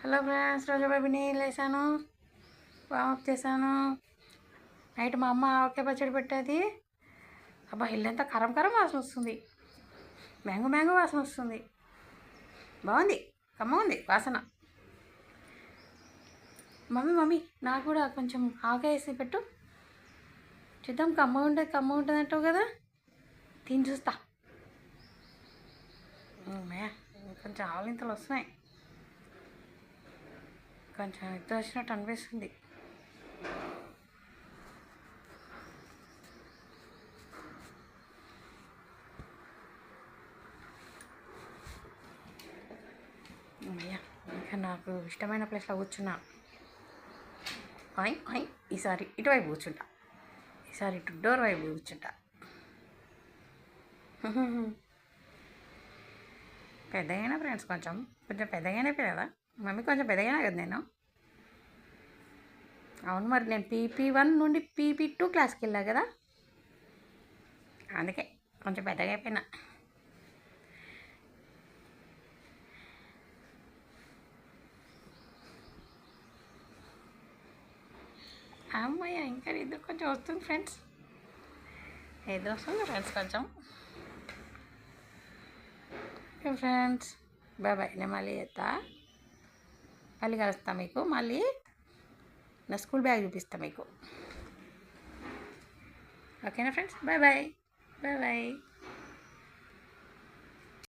Hello friends, రోజు బేబీని లేసాను, warm up చేశాను. నైట్ మా అమ్మ ఆవకాయ పచ్చడి పెట్టేది. అబ్బా, ఇల్లంతా కరం కరం వాసన వస్తుంది, మ్యాంగో వాసన వస్తుంది. బాగుంది, కమ్మ ఉంది వాసన. మమ్మీ నాకు కూడా కొంచెం ఆవకాయ వేసి పెట్టు, చూద్దాం. కమ్మ ఉంటుంది అంటావు కదా, తిని చూస్తా. కొంచెం ఆవలింతలు వస్తున్నాయి, కొంచెం ఎత్తు వచ్చినట్టు అనిపిస్తుంది. అయ్యా, ఇంకా నాకు ఇష్టమైన ప్లేస్లో కూర్చున్నా. ఈసారి ఇటువైపు కూర్చుంటా, ఈసారి ఇటు డోర్ వైపు కూర్చుంటా. పెద్దగైనా ఫ్రెండ్స్, కొంచెం పెద్దగానే కదా మమ్మీ, కొంచెం పెద్దగానే కదా నేను. అవును, మరి నేను PP1 నుండి PP2 క్లాస్కి వెళ్ళా కదా, అందుకే కొంచెం పెద్దగా అయిపోయినా. అమ్మయ్య, ఇంకా ఇద్దరు కొంచెం వస్తుంది ఫ్రెండ్స్, ఇద్దరు వస్తుంది ఫ్రెండ్స్ కొంచెం. Okay friends, bye. నేను మళ్ళీ చేస్తా, మళ్ళీ కలుస్తా మీకు. మళ్ళీ నా స్కూల్ బ్యాగ్ చూపిస్తా మీకు. ఓకేనా ఫ్రెండ్స్, బాయ్.